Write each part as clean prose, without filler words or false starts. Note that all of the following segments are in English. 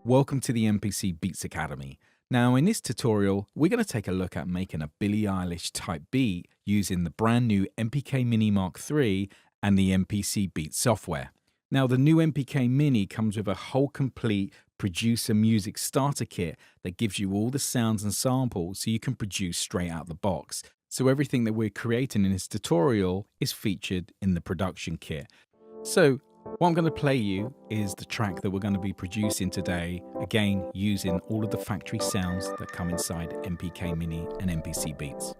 Welcome to the MPC Beats Academy. Now in this tutorial, we're going to take a look at making a Billie Eilish type beat using the brand new MPK Mini Mark III and the MPC Beat software. Now the new MPK Mini comes with a whole complete producer music starter kit that gives you all the sounds and samples so you can produce straight out the box. So everything that we're creating in this tutorial is featured in the production kit. So what I'm going to play you is the track that we're going to be producing today, again using all of the factory sounds that come inside MPK Mini and MPC Beats.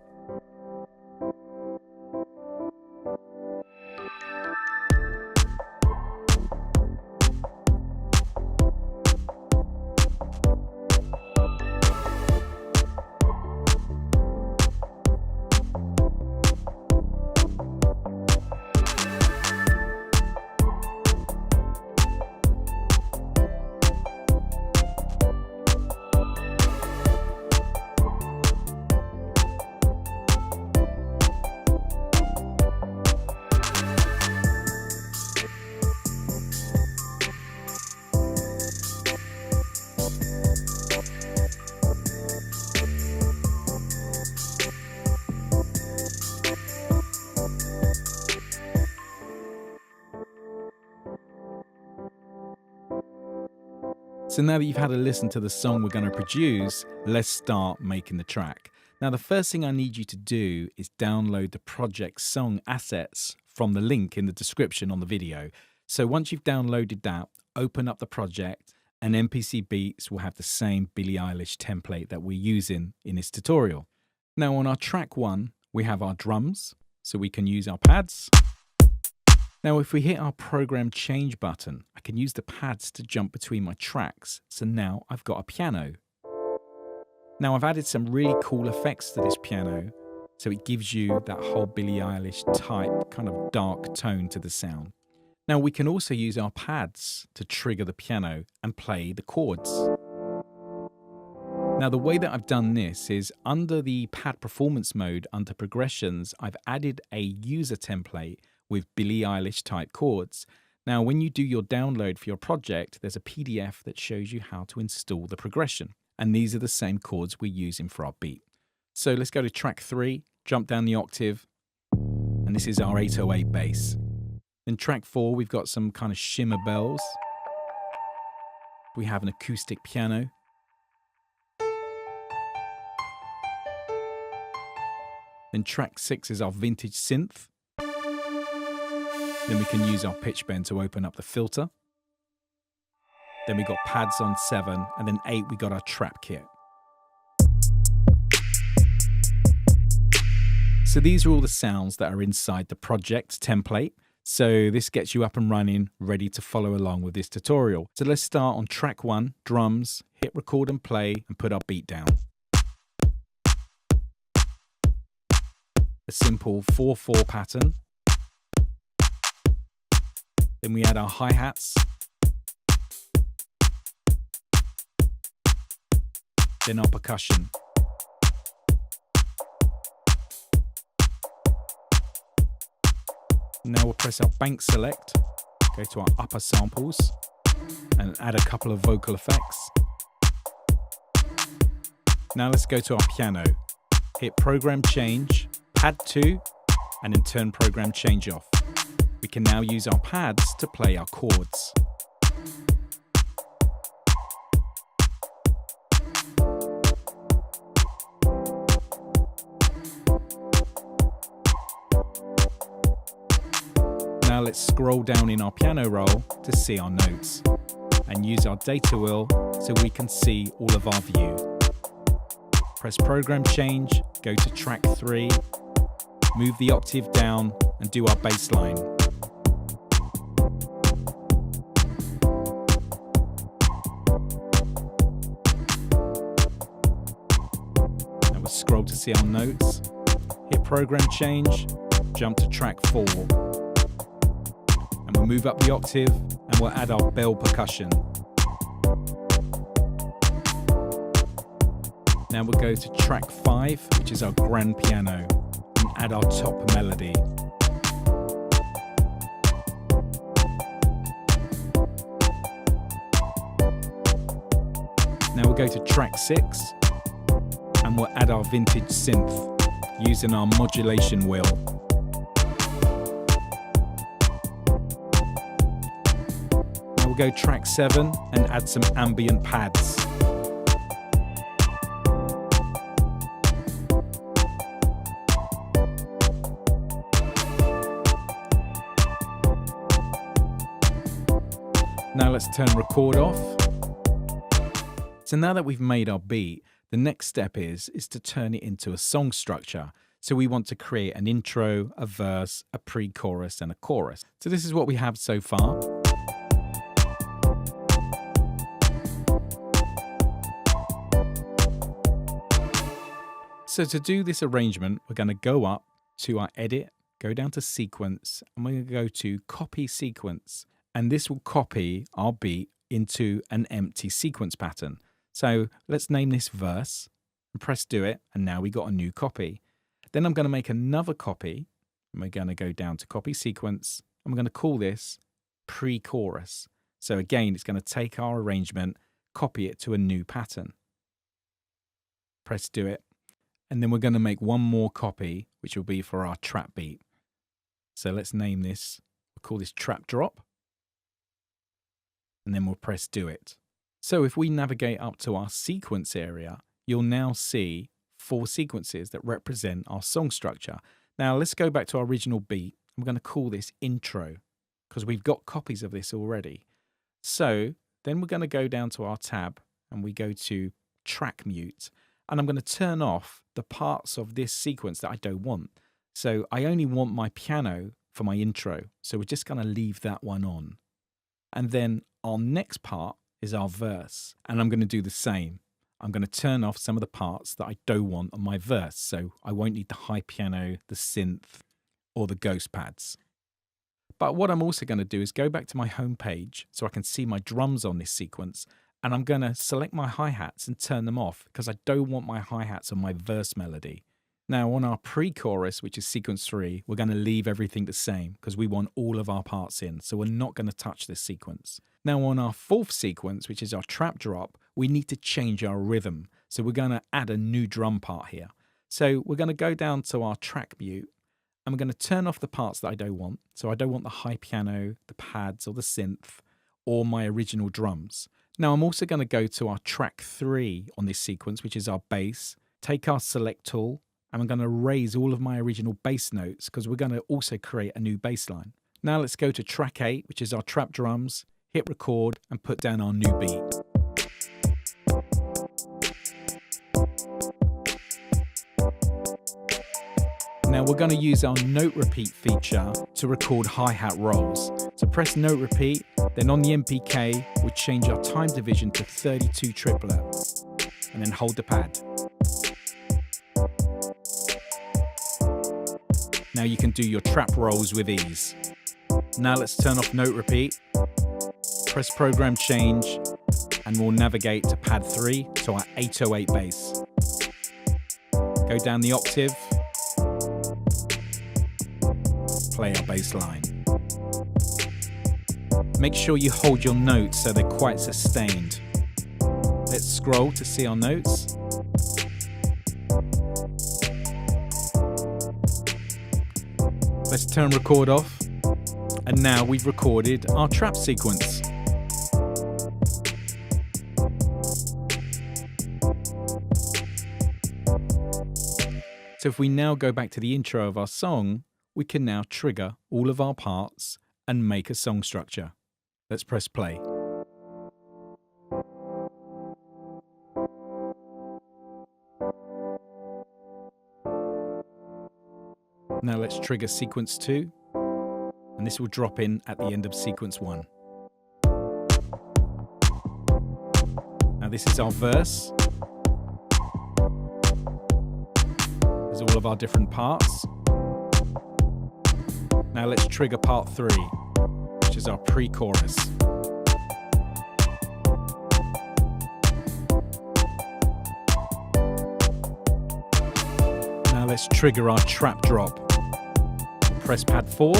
So now that you've had a listen to the song we're going to produce, let's start making the track. Now the first thing I need you to do is download the project song assets from the link in the description on the video. So once you've downloaded that, open up the project and MPC Beats will have the same Billie Eilish template that we're using in this tutorial. Now on our track 1, we have our drums, so we can use our pads. Now if we hit our program change button, I can use the pads to jump between my tracks. So now I've got a piano. Now I've added some really cool effects to this piano, so it gives you that whole Billie Eilish type kind of dark tone to the sound. Now we can also use our pads to trigger the piano and play the chords. Now the way that I've done this is under the pad performance mode, under progressions, I've added a user template with Billie Eilish type chords. Now when you do your download for your project, there's a PDF that shows you how to install the progression. And these are the same chords we're using for our beat. So let's go to track 3, jump down the octave, and this is our 808 bass. In track 4, we've got some kind of shimmer bells. We have an acoustic piano. Then track 6 is our vintage synth. Then we can use our pitch bend to open up the filter. Then we got pads on 7, and then 8 we got our trap kit. So these are all the sounds that are inside the project template. So this gets you up and running, ready to follow along with this tutorial. So let's start on track 1, drums, hit record and play, and put our beat down. A simple 4/4 pattern. Then we add our hi-hats. Then our percussion. Now we'll press our bank select, go to our upper samples, and add a couple of vocal effects. Now let's go to our piano. Hit program change, pad 2, and then turn program change off. We can now use our pads to play our chords. Now let's scroll down in our piano roll to see our notes and use our data wheel so we can see all of our view. Press program change, go to track 3, move the octave down and do our bass line. Now we'll scroll to see our notes, hit program change, jump to track 4. And we'll move up the octave and we'll add our bell percussion. Now we'll go to track 5, which is our grand piano, and add our top melody. Now we'll go to track 6 and we'll add our vintage synth using our modulation wheel. Now we'll go track 7 and add some ambient pads. Now let's turn record off. So now that we've made our beat, the next step is to turn it into a song structure. So we want to create an intro, a verse, a pre-chorus, and a chorus. So this is what we have so far. So to do this arrangement, we're going to go up to our edit, go down to sequence, and we're going to go to copy sequence. And this will copy our beat into an empty sequence pattern. So let's name this verse and press do it. And now we got a new copy. Then I'm going to make another copy. And we're going to go down to copy sequence. And we're going to call this pre-chorus. So again, it's going to take our arrangement, copy it to a new pattern. Press do it. And then we're going to make one more copy, which will be for our trap beat. So let's name this, we'll call this trap drop. And then we'll press do it. So if we navigate up to our sequence area, you'll now see 4 sequences that represent our song structure. Now let's go back to our original beat. I'm going to call this intro because we've got copies of this already. So then we're going to go down to our tab and we go to track mute. And I'm going to turn off the parts of this sequence that I don't want. So I only want my piano for my intro. So we're just going to leave that one on. And then our next part is our verse. And I'm going to do the same. I'm going to turn off some of the parts that I don't want on my verse. So I won't need the high piano, the synth, or the ghost pads. But what I'm also going to do is go back to my home page so I can see my drums on this sequence. And I'm going to select my hi-hats and turn them off because I don't want my hi-hats on my verse melody. Now on our pre-chorus, which is sequence 3, we're going to leave everything the same because we want all of our parts in. So we're not going to touch this sequence. Now on our 4th sequence, which is our trap drop, we need to change our rhythm. So we're going to add a new drum part here. So we're going to go down to our track mute and we're going to turn off the parts that I don't want. So I don't want the high piano, the pads or the synth or my original drums. Now I'm also going to go to our track 3 on this sequence, which is our bass, take our select tool, and I'm going to raise all of my original bass notes because we're going to also create a new bass line. Now let's go to track 8, which is our trap drums, hit record and put down our new beat. Now we're going to use our note repeat feature to record hi-hat rolls. So press note repeat, then on the MPK, we'll change our time division to 32 triplet, and then hold the pad. Now you can do your trap rolls with ease. Now let's turn off note repeat, press program change, and we'll navigate to pad 3, so our 808 bass. Go down the octave, play our bass line. Make sure you hold your notes so they're quite sustained. Let's scroll to see our notes. Let's turn record off. And now we've recorded our trap sequence. So if we now go back to the intro of our song, we can now trigger all of our parts and make a song structure. Let's press play. Now let's trigger sequence 2, and this will drop in at the end of sequence 1. Now this is our verse. There's all of our different parts. Now let's trigger part 3, which is our pre-chorus. Now let's trigger our trap drop. Press pad 4.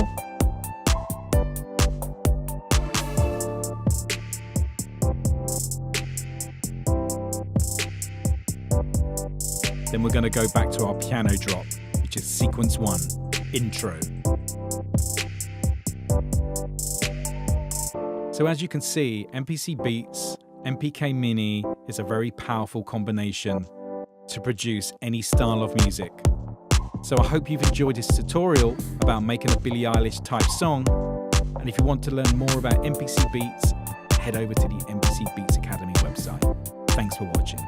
then we're going to go back to our piano drop, which is sequence 1, intro. So as you can see, MPC Beats, MPK Mini is a very powerful combination to produce any style of music. So I hope you've enjoyed this tutorial about making a Billie Eilish type song. And if you want to learn more about MPC Beats, head over to the MPC Beats Academy website. Thanks for watching.